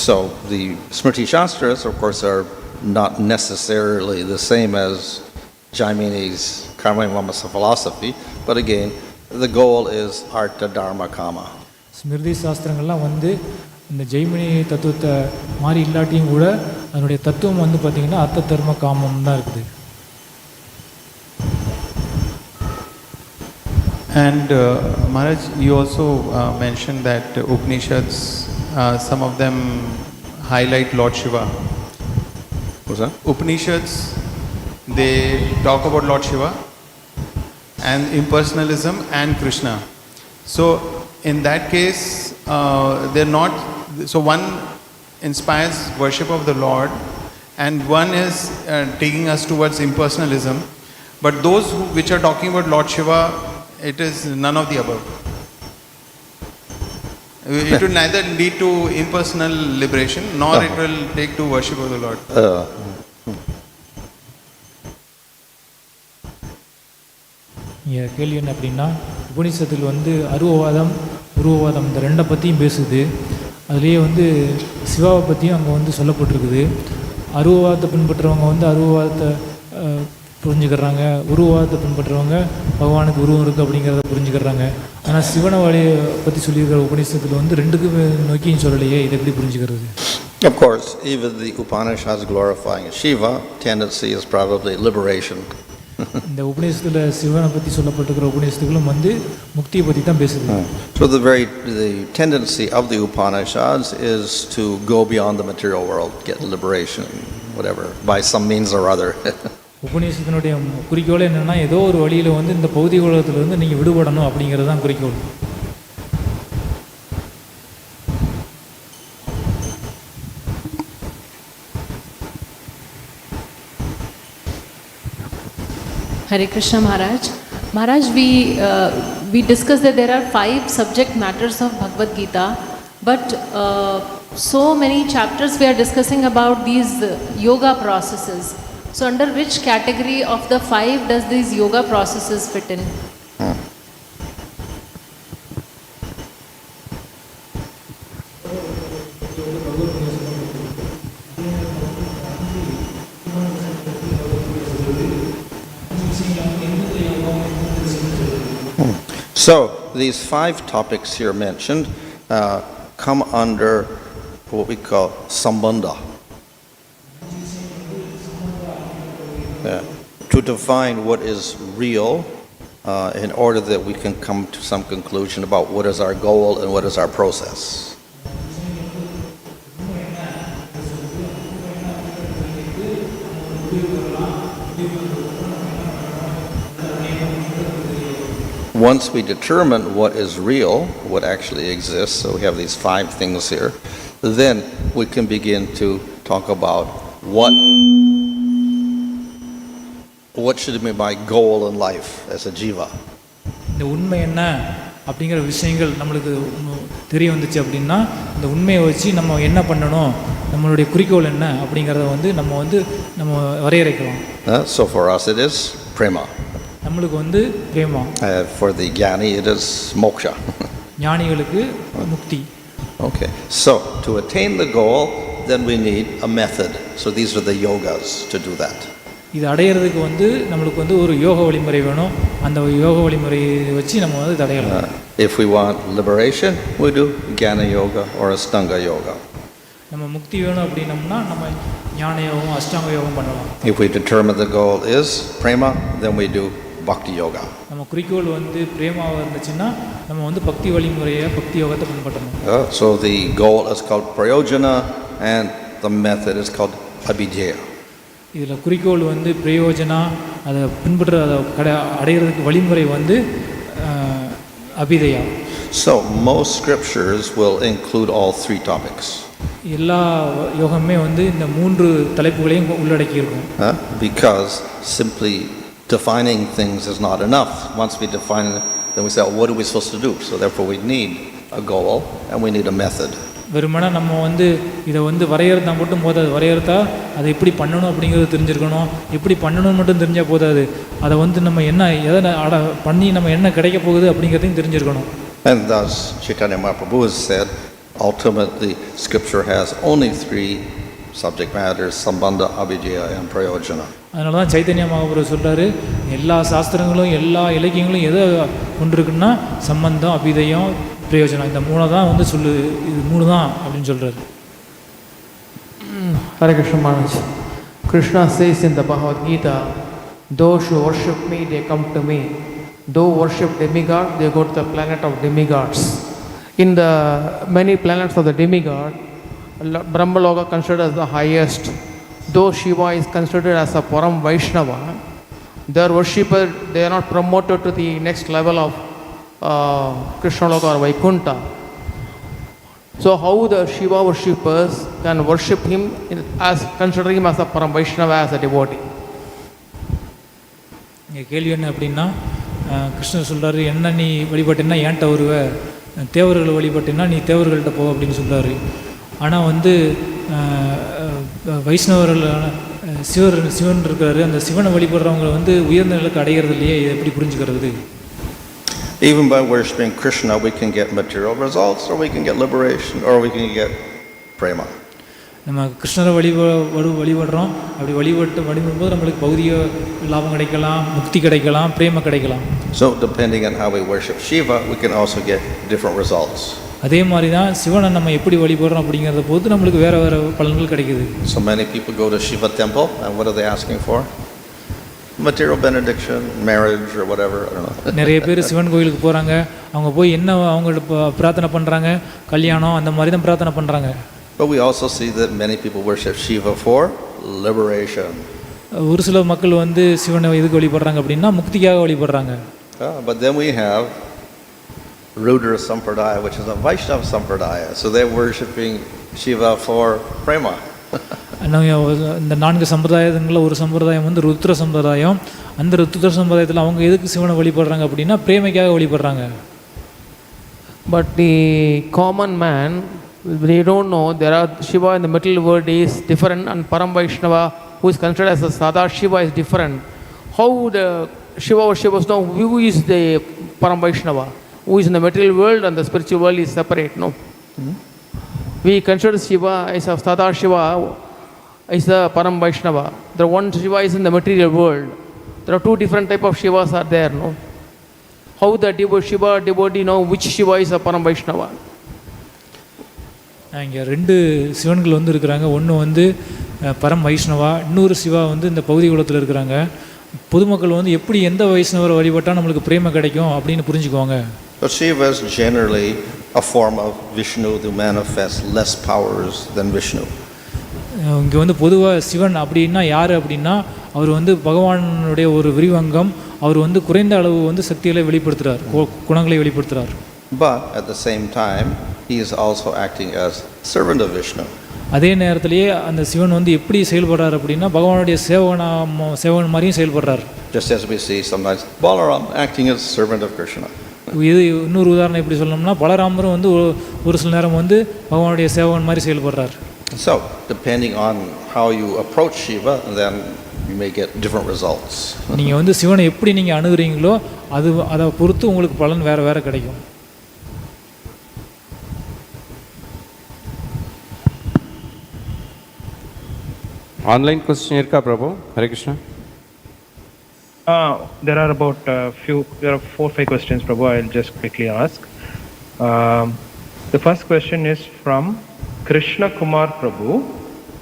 So the Smriti Shastras, of course, are not necessarily the same as Jaimini's Karma Mimamsa philosophy, but again, the goal is artha, dharma, kama. Smriti சாஸ்திரங்கள்லாம் வந்து இந்த ஜெய்மினி தத்துவத்தை மாதிரி இல்லாட்டியும் கூட அதனுடைய தத்துவம் வந்து பார்த்திங்கன்னா அர்த்த தர்ம காமம் தான் இருக்குது. And Maharaj, you also mentioned that Upanishads, some of them highlight Lord Shiva. What's that? Upanishads, they talk about Lord Shiva and impersonalism and Krishna. So in that case, they're not, so one inspires worship of the Lord and one is taking us towards impersonalism, but those which are talking about Lord Shiva, it is none of the above. It will neither lead to impersonal liberation nor it will take to worship of the Lord. கேள்வி என்ன அப்படின்னா, உபனிஷத்தில் வந்து அருவவாதம் உருவவாதம் இந்த ரெண்டை பற்றியும் பேசுது. அதுலேயே வந்து சிவாவை பற்றியும் அங்கே வந்து சொல்லப்பட்டிருக்குது. அருவவாதத்தை பின்பற்றுறவங்க வந்து அருவவாதத்தை புரிஞ்சுக்கிறாங்க, உருவவாதத்தை பின்பற்றுறவங்க பகவானுக்கு உருவம் இருக்குது அப்படிங்கிறத புரிஞ்சுக்கிறாங்க. ஆனால் சிவனை வழியை பற்றி சொல்லியிருக்கிற உபநிஷத்தில் வந்து ரெண்டுக்கும் நோக்கியும் சொல்லலையே, இதை எப்படி புரிஞ்சுக்கிறது? Of course, even the Upanishads glorifying Shiva, tendency is probably liberation. இந்த உபநிஷத்தில் சிவனை பற்றி சொல்லப்பட்டிருக்கிற உபநிஷத்துகளும் வந்து முக்தியை பற்றி தான் பேசுது. So the tendency of the Upanishads is to go beyond the material world, get liberation, whatever, by some means or other. உபநிஷத்தினுடைய குறிக்கோள் என்னென்னா, ஏதோ ஒரு வழியில் வந்து இந்த பௌதிக உலகத்திலிருந்து நீங்கள் விடுபடணும் அப்படிங்கிறது தான் குறிக்கோள். Hare Krishna Maharaj. Maharaj, we discussed that there are 5 subject matters of Bhagavad Gita, but so many chapters we are discussing about these yoga processes. So under which category of the 5 does these yoga processes fit in? So these 5 topics here mentioned come under what we call sambandha. To define what is real in order that we can come to some conclusion about what is our goal and what is our process. Once we determine what is real, what actually exists, so we have these 5 things here, then we can begin to talk about what should be my goal in life as a jiva. இந்த உண்மை என்ன அப்படிங்கிற விஷயங்கள் நம்மளுக்கு தெரிய வந்துச்சு அப்படின்னா இந்த உண்மையை வச்சு நம்ம என்ன பண்ணணும், நம்மளுடைய குறிக்கோள் என்ன அப்படிங்கிறத வந்து நம்ம வரையறைக்கலாம். So for us it is prema. நம்மளுக்கு வந்து Prema. For the jnani it is moksha. ஞானிகளுக்கு முக்தி. Okay, so to attain the goal, then we need a method. So these are the yogas to do that. இது அடையிறதுக்கு வந்து நம்மளுக்கு வந்து ஒரு யோக வழிமுறை வேணும். அந்த யோக வழிமுறையை வச்சு நம்ம வந்து தடையலாம். If we want liberation, we do jnana yoga or ashtanga yoga. நம்ம முக்தி வேணும் அப்படின்னம்னா நம்ம ஞான யோகம் அஷ்டாங்க யோகம் பண்ணலாம். If we determine the goal is prema, then we do bhakti yoga. நம்ம குறிக்கோள் வந்து பிரேமாவா இருந்துச்சுன்னா நம்ம வந்து பக்தி வழிமுறையை பக்தி யோகத்தை பின்பற்றணும். So the goal is called prayojana and the method is called abhijaya. இதில் குறிக்கோள் வந்து பிரயோஜனா, அதை பின்பற்ற அதை அடையிறதுக்கு வழிமுறை வந்து அபிதயா. So most scriptures will include all three topics. எல்லா யோகமே வந்து இந்த 3 தலைப்புகளையும் உள்ளடக்கி இருக்கும். Because simply defining things is not enough. Once we define it, then we say, oh, what are we supposed to do? So therefore we need a goal and we need a method. வெறுமனே நம்ம வந்து இதை வந்து வரையறுத்தா மட்டும் போதாது. வரையறுத்தா அதை எப்படி பண்ணணும் அப்படிங்கிறது தெரிஞ்சிருக்கணும். எப்படி பண்ணணும்னு மட்டும் தெரிஞ்சால் போதாது. அதை வந்து நம்ம என்ன எதை பண்ணி நம்ம என்ன கிடைக்க போகுது அப்படிங்கிறதையும் தெரிஞ்சிருக்கணும். And thus Chaitanya Mahaprabhu has said, ultimately scripture has only 3 subject matters, sambandha, abhijaya and prayojana. அதனால தான் சைத்தன்ய மகாபுரு சொல்கிறாரு, எல்லா சாஸ்திரங்களும் எல்லா இலக்கியங்களும் எதை கொண்டிருக்குன்னா சம்பந்தம், அபிதயம், பிரயோஜனம், இந்த 3 தான் வந்து இது 3 தான் அப்படின்னு சொல்கிறாரு. Hare Krishna Maharaj. Krishna says in the Bhagavad Gita, those who worship me, they come to me. Those who worship demigod, they go to the planet of demigods. In the many planets of the demigod, Brahmaloka considered as the highest. Though Shiva is considered as a Param Vaishnava, their worshipper, they are not promoted to the next level of Krishna Loka or Vaikuntha. So how the Shiva worshippers can worship him as considering him as a Param Vaishnava, as a devotee? இங்கே கேள்வி என்ன அப்படின்னா, கிருஷ்ணர் சொல்கிறாரு, என்ன நீ வழிபட்டேன்னா ஏன்ட்ட வருவ, தேவர்களை வழிபட்டேன்னா நீ தேவர்கள்ட்ட போ அப்படின்னு சொல்கிறாரு. ஆனால் வந்து வைஷ்ணவர்கள் சிவன் இருக்கிறாரு, அந்த சிவனை வழிபடுறவங்க வந்து உயர்ந்த நிலைக்கு அடைகிறது இல்லையே, இதை எப்படி புரிஞ்சுக்கிறது? Even by worshipping Krishna, we can get material results, or we can get liberation, or we can get prema. நம்ம கிருஷ்ணரை வழிபடுறோம், அப்படி வழிபடும்போது நம்மளுக்கு பௌதிக லாபம் கிடைக்கலாம், முக்தி கிடைக்கலாம், பிரேம கிடைக்கலாம். So depending on how we worship Shiva, we can also get different results. அதே மாதிரி தான் சிவனை நம்ம எப்படி வழிபடுறோம் அப்படிங்கிறத பொறுத்து நம்மளுக்கு வேறு வேறு பலன்கள் கிடைக்குது. So many people go to Shiva temple, and what are they asking for? Material benediction, marriage, or whatever, I don't know. நிறைய பேர் சிவன் கோயிலுக்கு போகிறாங்க, அவங்க போய் என்ன அவங்கள்ட்ட பிரார்த்தனை பண்ணுறாங்க, கல்யாணம் அந்த மாதிரி தான் பிரார்த்தனை பண்ணுறாங்க. But we also see that many people worship Shiva for liberation. ஒரு சில மக்கள் வந்து சிவனை எதுக்கு வழிபடுறாங்க அப்படின்னா முக்திக்காக வழிபடுறாங்க. But then we have Rudra Sampradaya, which is a Vaishnava Sampradaya. So they're worshipping Shiva for prema. இந்த 4 சம்பிரதாயங்களில் ஒரு சம்பிரதாயம் வந்து ருத்ர சம்பிரதாயம். அந்த ருத்ர சம்பிரதாயத்தில் அவங்க எதுக்கு சிவனை வழிபடுறாங்க அப்படின்னா பிரேமைக்காக வழிபடுறாங்க. But the common man, they don't know there are Shiva in the material world is different, and Param Vaishnava, who is considered as a Sada Shiva, is different. How the Shiva worshippers know who is the Param Vaishnava, who is in the material world and the spiritual world is separate? No. We consider Shiva as a Sada Shiva, is the Param Vaishnava. The one Shiva is in the material world. There are 2 different type of Shivas are there. No. How the Shiva devotee know which Shiva is a Param Vaishnava? இங்கே 2 சிவன்கள் வந்து இருக்கிறாங்க. ஒன்று வந்து பரம் வைஷ்ணவா, இன்னொரு சிவா வந்து இந்த பௌதி குலத்தில் இருக்கிறாங்க. பொதுமக்கள் வந்து எப்படி எந்த வைஷ்ணவரை வழிபட்டால் நம்மளுக்கு பிரேம கிடைக்கும் அப்படின்னு புரிஞ்சுக்குவாங்க. But Shiva is generally a form of Vishnu who manifests less powers than Vishnu. இங்கே வந்து பொதுவாக சிவன் அப்படின்னா யார் அப்படின்னா அவர் வந்து பகவானுடைய ஒரு விரிவங்கம். அவர் வந்து குறைந்த அளவு வந்து சக்திகளை வெளிப்படுத்துகிறார், குணங்களை வெளிப்படுத்துகிறார். But at the same time, he is also acting as servant of Vishnu. அதே நேரத்திலேயே அந்த சிவன் வந்து எப்படி செயல்படுறார் அப்படின்னா பகவானுடைய சேவகன் மாதிரியும் செயல்படுறார். Just as we see sometimes Balaram acting as servant of Krishna. இது இன்னொரு உதாரணம் எப்படி சொல்லணும்னா பலராமரும் வந்து ஒரு சில நேரம் வந்து பகவானுடைய சேவகன் மாதிரி செயல்படுறார். So, depending on how you approach Shiva, then you may get different results. நீங்கள் வந்து சிவனை எப்படி நீங்கள் அணுகுறீங்களோ அதை பொறுத்து உங்களுக்கு பலன் வேறு வேறு கிடைக்கும். Online question irka Prabhu. Hare Krishna. There are about there are 4-5 questions, Prabhu. I'll just quickly ask. The first question is from Krishna Kumar Prabhu.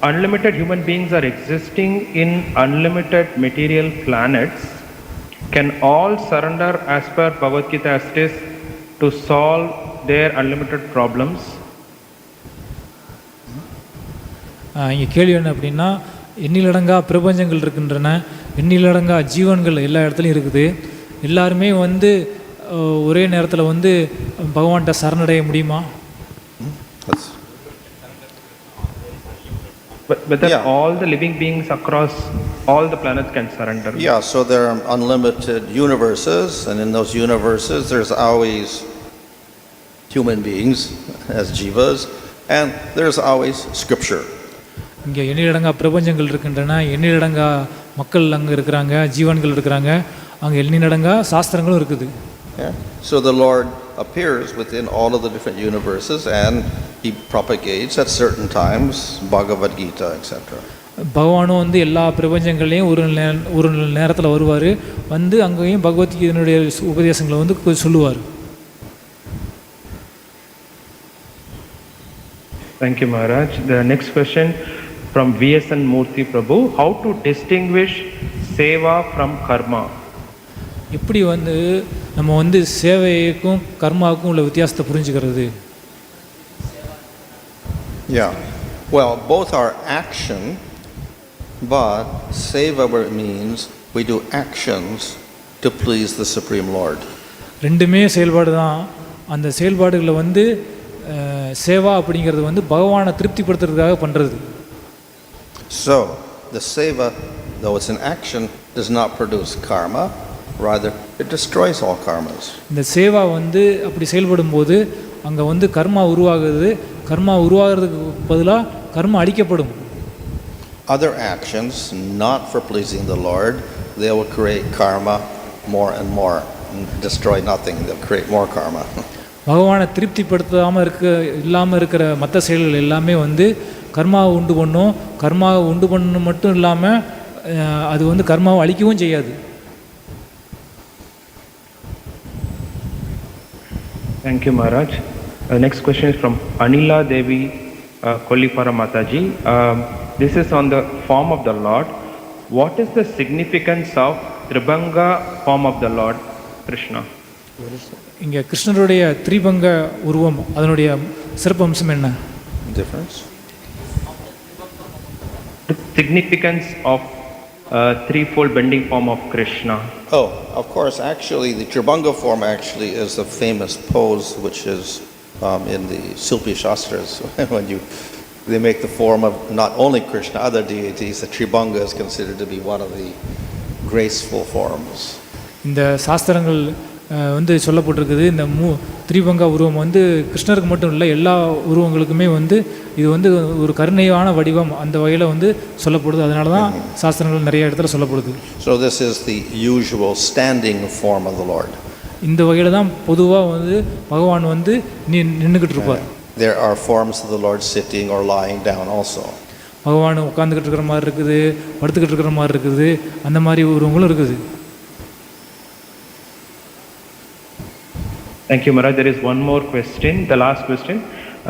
Unlimited human beings are existing in unlimited material planets. Can all surrender as per Bhagavad Gita as it is to solve their unlimited problems? இங்கே கேள்வி என்ன அப்படின்னா, எண்ணிலடங்கா பிரபஞ்சங்கள் இருக்கின்றன, எண்ணிலடங்கா ஜீவன்கள் எல்லா இடத்துலையும் இருக்குது. எல்லாருமே வந்து ஒரே நேரத்தில் வந்து பகவான்கிட்ட சரணடைய முடியுமா? But all the living beings across all the planets can surrender. Yeah, so there are unlimited universes, and in those universes there's always human beings as jivas, and there's always scripture. இங்கே எண்ணிலடங்கா பிரபஞ்சங்கள் இருக்கின்றன, எண்ணிலடங்கா மக்கள் அங்கே இருக்கிறாங்க, ஜீவன்கள் இருக்கிறாங்க, அங்கே எண்ணிலடங்கா சாஸ்திரங்களும் இருக்குது. Yeah. So the Lord appears within all of the different universes and he propagates at certain times Bhagavad Gita, etc. பகவானும் வந்து எல்லா பிரபஞ்சங்களையும் ஒரு நேரத்தில் வருவார், வந்து அங்கேயும் பகவத்கீதையினுடைய உபதேசங்களை வந்து சொல்லுவார். Thank you, Maharaj. The next question from VSN Murthy Prabhu. How to distinguish seva from karma? எப்படி வந்து நம்ம வந்து சேவைக்கும் கர்மாவுக்கும் உள்ள வித்தியாசத்தை புரிஞ்சுக்கிறது? Yeah. Well, both are action, but seva means we do actions to please the Supreme Lord. ரெண்டுமே செயல்பாடு தான். அந்த செயல்பாடுகளை வந்து சேவா அப்படிங்கிறது வந்து பகவானை திருப்திப்படுத்துறதுக்காக பண்ணுறது. So, the seva, though it's an action, does not produce karma, rather it destroys all karmas. இந்த சேவா வந்து அப்படி செயல்படும் போது அங்கே வந்து கர்மா உருவாகுது, கர்மா உருவாகிறதுக்கு பதிலாக கர்மா அழிக்கப்படும். Other actions not for pleasing the Lord, they will create karma more and more, and destroy nothing, they'll create more karma. பகவானை திருப்திப்படுத்தாமல் இல்லாமல் இருக்கிற மற்ற செயல்கள் எல்லாமே வந்து கர்மாவை உண்டு பண்ணும். கர்மாவை உண்டு பண்ணணும் மட்டும் இல்லாமல் அது வந்து கர்மாவை அழிக்கவும் செய்யாது. Thank you, Maharaj. Next question is from Anila Devi Kollipara Mataji. This is on the form of the Lord. What is the significance of Tribhanga form of the Lord, Krishna? இங்கே கிருஷ்ணருடைய திரிபங்க உருவம் அதனுடைய சிறப்பம்சம் என்ன? Difference? The significance of threefold bending form of Krishna. Oh, of course, actually the Tribhanga form actually is a famous pose which is in the Silpi Shastras. When they make the form of not only Krishna, other deities, the Tribhanga is considered to be one of the graceful forms. இந்த சாஸ்திரங்கள் வந்து சொல்லப்பட்டிருக்குது. இந்த திரிபங்க உருவம் வந்து கிருஷ்ணருக்கு மட்டும் இல்லை, எல்லா உருவங்களுக்குமே வந்து இது வந்து ஒரு கருணையான வடிவம் அந்த வகையில் வந்து சொல்லப்படுது. அதனால தான் சாஸ்திரங்கள் நிறைய இடத்துல சொல்லப்படுது. So this is the usual standing form of the Lord. இந்த வகையில் தான் பொதுவாக வந்து பகவான் வந்து நின்றுக்கிட்டு இருப்பார். There are forms of the Lord sitting or lying down also. பகவான் உட்காந்துக்கிட்டு இருக்கிற மாதிரி இருக்குது, படுத்துக்கிட்டு இருக்கிற மாதிரி இருக்குது, அந்த மாதிரி உருவங்களும் இருக்குது. Thank you, Maharaj. There is one more question, the last question.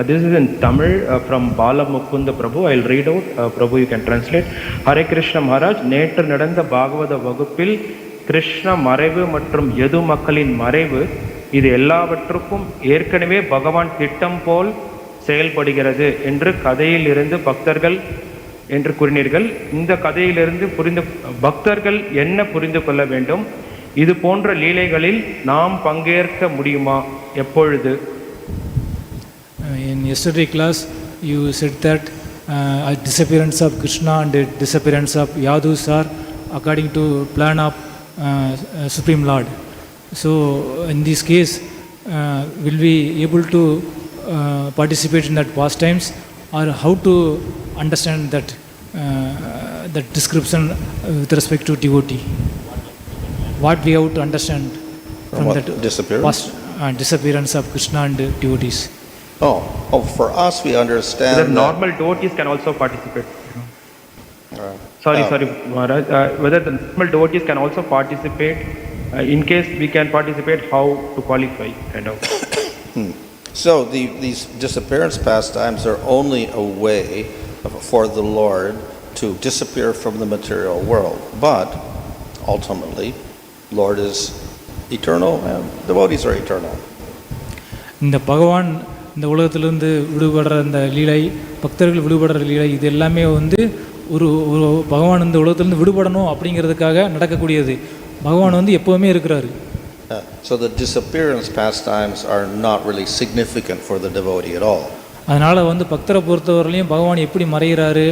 This is in Tamil from Bala Mukunda Prabhu. I'll read out. Prabhu, you can translate. Hare Krishna Maharaj, நேற்று நடந்த பாகவத வகுப்பில் கிருஷ்ண மறைவு மற்றும் யது மக்களின் மறைவு இது எல்லாவற்றுக்கும் ஏற்கனவே பகவான் திட்டம் போல் செயல்படுகிறது என்று கதையில் இருந்து பக்தர்கள் என்று கூறினீர்கள். இந்த கதையிலிருந்து பக்தர்கள் என்ன புரிந்து கொள்ள வேண்டும்? இது போன்ற லீலைகளில் நாம் பங்கேற்க முடியுமா? எப்பொழுது? In yesterday class you said that disappearance of Krishna and disappearance of Yadus are according to plan of Supreme Lord. So in this case will we able to participate in that pastimes, or how to understand that that description with respect to devotee? What we have to understand from what, that disappearance? Disappearance of Krishna and devotees? Oh, for us we understand Whether that normal devotees can also participate. Sorry, Maharaj. Whether the normal devotees can also participate. In case we can participate, how to qualify, kind of. So these disappearance pastimes are only a way for the Lord to disappear from the material world. But ultimately, Lord is eternal and devotees are eternal. இந்த பகவான் இந்த உலகத்திலிருந்து விடுபடுற அந்த லீலை, பக்தர்கள் விடுபடுற லீலை, இது எல்லாமே வந்து ஒரு பகவான் இந்த உலகத்திலிருந்து விடுபடணும் அப்படிங்கிறதுக்காக நடக்கக்கூடியது. பகவான் வந்து எப்போவுமே இருக்கிறாரு. So the disappearance pastimes are not really significant for the devotee at all. அதனால் வந்து பக்தரை பொறுத்தவரையிலையும் பகவான் எப்படி மறைகிறாரு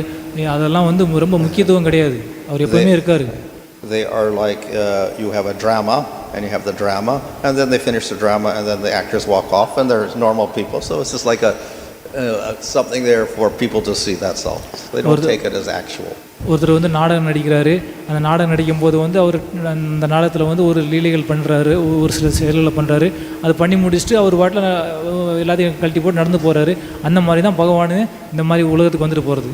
அதெல்லாம் வந்து ரொம்ப முக்கியத்துவம் கிடையாது. அவர் எப்போவுமே இருக்காரு. They are like you have a drama and you have the drama and then they finish the drama and then the actors walk off and there's normal people. So it's just like something there for people to see, that's all. They don't take it as actual. ஒருத்தர் வந்து நாடகம் நடிக்கிறாரு, அந்த நாடகம் நடிக்கும்போது வந்து அவர் அந்த நாடகத்தில் வந்து ஒரு லீலைகள் பண்ணுறாரு, ஒரு சில செயல்களை பண்ணுறாரு, அது பண்ணி முடிச்சுட்டு அவர் பாட்டில் எல்லாத்தையும் கழட்டி போட்டு நடந்து போகிறாரு. அந்த மாதிரி தான் பகவான் இந்த மாதிரி உலகத்துக்கு வந்துட்டு போகிறது.